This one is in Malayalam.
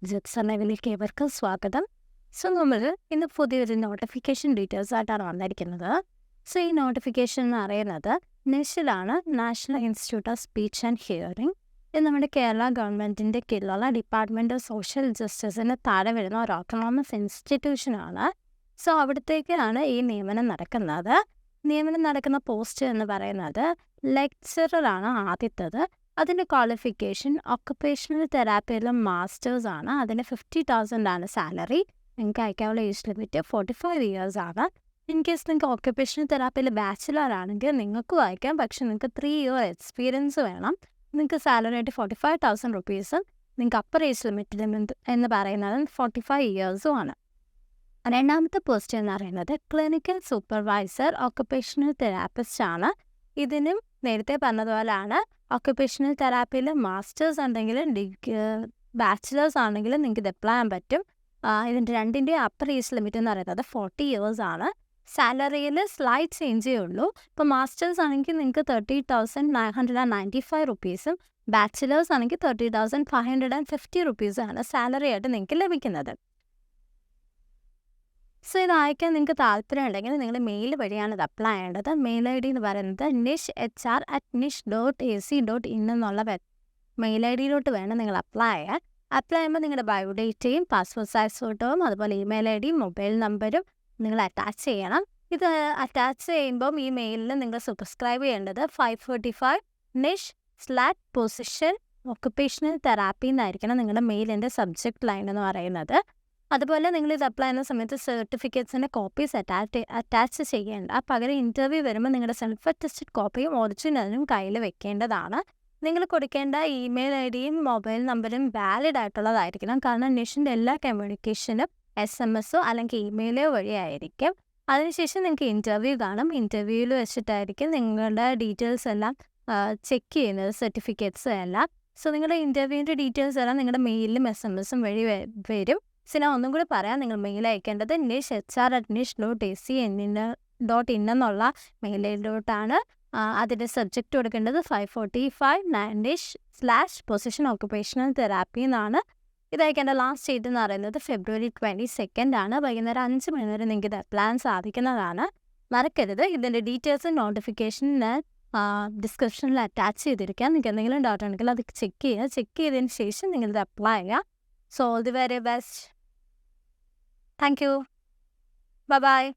ജബ്സർവിലേക്ക് ഏവർക്കും സ്വാഗതം. നമ്മൾ ഇന്ന് പുതിയൊരു നോട്ടിഫിക്കേഷൻ ഡീറ്റെയിൽസ് ആയിട്ടാണ് വന്നിരിക്കുന്നത്. ഈ നോട്ടിഫിക്കേഷൻ എന്ന് പറയുന്നത് നിഷിലാണ്, national institute of speech and hearing. ഇത് നമ്മുടെ കേരള ഗവൺമെൻറ്റിൻ്റെ കീഴിലുള്ള ഡിപ്പാർട്ട്മെൻറ്റ് ഓഫ് സോഷ്യൽ ജസ്റ്റിസിന് താഴെ വരുന്ന ഒരു ഓട്ടോണോമസ് ഇൻസ്റ്റിറ്റ്യൂഷനാണ്. അവിടത്തേക്കാണ് ഈ നിയമനം നടക്കുന്നത്. നിയമനം നടക്കുന്ന പോസ്റ്റ് എന്ന് പറയുന്നത് ലെക്ചററാണ് ആദ്യത്തേത്. അതിൻ്റെ ക്വാളിഫിക്കേഷൻ ഒക്കുപേഷണൽ തെറാപ്പിയിലും മാസ്റ്റേഴ്സാണ്. അതിന് 50,000 ആണ് സാലറി. നിങ്ങൾക്ക് അയക്കാനുള്ള ഏജ് ലിമിറ്റ് 45 years ആണ്. ഇൻ കേസ് നിങ്ങൾക്ക് ഒക്കുപേഷണൽ തെറാപ്പിയിൽ ബാച്ചിലർ ആണെങ്കിൽ നിങ്ങൾക്കും അയക്കാം. പക്ഷെ നിങ്ങൾക്ക് 3 year എക്സ്പീരിയൻസ് വേണം. നിങ്ങൾക്ക് സാലറി ആയിട്ട് 45,000 rupees. നിങ്ങൾക്ക് അപ്പർ ഏജ് ലിമിറ്റ് എന്ന് പറയുന്നത് 45 years ആണ്. രണ്ടാമത്തെ പോസ്റ്റ് എന്ന് പറയുന്നത് ക്ലിനിക്കൽ സൂപ്പർവൈസർ ഒക്കുപേഷണൽ തെറാപ്പിസ്റ്റ് ആണ്. ഇതിനും നേരത്തെ പറഞ്ഞതുപോലെയാണ്. ഒക്കുപേഷണൽ തെറാപ്പിയിൽ മാസ്റ്റേഴ്സ് ഉണ്ടെങ്കിലും ബാച്ചിലേഴ്സ് ആണെങ്കിലും നിങ്ങൾക്ക് ഇത് അപ്ലൈ ചെയ്യാൻ പറ്റും. ഇതിൻ്റെ രണ്ടിൻ്റെ അപ്പർ ഏജ് ലിമിറ്റ് എന്ന് പറയുന്നത് 40 years ആണ്. സാലറിയിൽ സ്ലൈറ്റ് ചേഞ്ചേ ഉള്ളൂ. ഇപ്പോൾ മാസ്റ്റേഴ്സ് ആണെങ്കിൽ നിങ്ങൾക്ക് 30,995 rupees, ബാച്ചിലേഴ്സ് ആണെങ്കിൽ 30,550 rupees ആണ് സാലറി ആയിട്ട് നിങ്ങൾക്ക് ലഭിക്കുന്നത്. ഇത് അയക്കാൻ നിങ്ങൾക്ക് താല്പര്യം ഉണ്ടെങ്കിൽ നിങ്ങൾ മെയിൽ വഴിയാണ് ഇത് അപ്ലൈ ചെയ്യേണ്ടത്. മെയിൽ ID എന്ന് പറയുന്നത് nish@nish.ac.in എന്നുള്ള മെയിൽ ID വേണം നിങ്ങൾ അപ്ലൈ ചെയ്യാൻ. അപ്ലൈ ചെയ്യുമ്പോൾ നിങ്ങളുടെ ബയോഡേറ്റയും പാസ്പോർട്ട് സൈസ് ഫോട്ടോയും അതുപോലെ ഇമെയിൽ ID മൊബൈൽ നമ്പരും നിങ്ങൾ അറ്റാച്ച് ചെയ്യണം. ഇത് അറ്റാച്ച് ചെയ്യുമ്പം ഈ മെയിലിൽ നിങ്ങൾ സബ്സ്ക്രൈബ് ചെയ്യേണ്ടത് 545 nish/position occupational therapy എന്നായിരിക്കണം നിങ്ങളുടെ മെയിലിൻ്റെ സബ്ജക്റ്റ് ലൈൻ എന്ന് പറയുന്നത്. അതുപോലെ നിങ്ങൾ ഇത് അപ്ലൈ ചെയ്യുന്ന സമയത്ത് സർട്ടിഫിക്കറ്റ്സിൻ്റെ കോപ്പീസ് അറ്റാച്ച് ചെയ്യേണ്ട. പകരം ഇൻ്റർവ്യൂ വരുമ്പോൾ നിങ്ങളുടെ സെൽഫ് അറ്റസ്റ്റഡ് കോപ്പിയും ഒറിജിനലും കയ്യിൽ വെക്കേണ്ടതാണ്. നിങ്ങൾ കൊടുക്കേണ്ട ഇമെയിൽ IDയും മൊബൈൽ നമ്പറും വാലിഡ് ആയിട്ടുള്ളതായിരിക്കണം. കാരണം നിഷിൻ്റെ എല്ലാ കമ്മ്യൂണിക്കേഷനും SMS അല്ലെങ്കിൽ ഇമെയിലോ വഴിയായിരിക്കും. അതിനുശേഷം നിങ്ങൾക്ക് ഇൻ്റർവ്യൂ കാണും. ഇൻ്റർവ്യൂവിൽ വെച്ചിട്ടായിരിക്കും നിങ്ങളുടെ ഡീറ്റെയിൽസ് എല്ലാം ചെക്ക് ചെയ്യുന്നത്, സർട്ടിഫിക്കറ്റ്സ് എല്ലാം. നിങ്ങളുടെ ഇൻ്റർവ്യൂവിൻ്റെ ഡീറ്റെയിൽസ് എല്ലാം നിങ്ങളുടെ മെയിലും SMS വഴി വരും. ഞാൻ ഒന്നും കൂടി പറയാം. നിങ്ങൾ മെയിൽ അയക്കേണ്ടത് nish@nish.ac.in എന്നുള്ള മെയിലിലോട്ടാണ്. അതിൻ്റെ സബ്ജക്റ്റ് കൊടുക്കേണ്ടത് 545 nish/position occupational therapy എന്നാണ്. ഇത് അയക്കേണ്ട ലാസ്റ്റ് ഡേറ്റ് എന്ന് പറയുന്നത് February 22 ആണ്. വൈകുന്നേരം 5 മണി വരെ നിങ്ങൾക്ക് ഇത് അപ്ലൈ ചെയ്യാൻ സാധിക്കുന്നതാണ്. മറക്കരുത്. ഇതിൻ്റെ ഡീറ്റെയിൽസ് നോട്ടിഫിക്കേഷൻ ഡിസ്ക്രിപ്ഷനിൽ അറ്റാച്ച് ചെയ്തിരിക്കാം. നിങ്ങൾക്ക് എന്തെങ്കിലും ഡൗട്ട് ഉണ്ടെങ്കിൽ അത് ചെക്ക് ചെയ്യുക. ചെക്ക് ചെയ്തതിന് ശേഷം നിങ്ങളിത് അപ്ലൈ ചെയ്യുക. All the very best. Thank you. Bye-bye.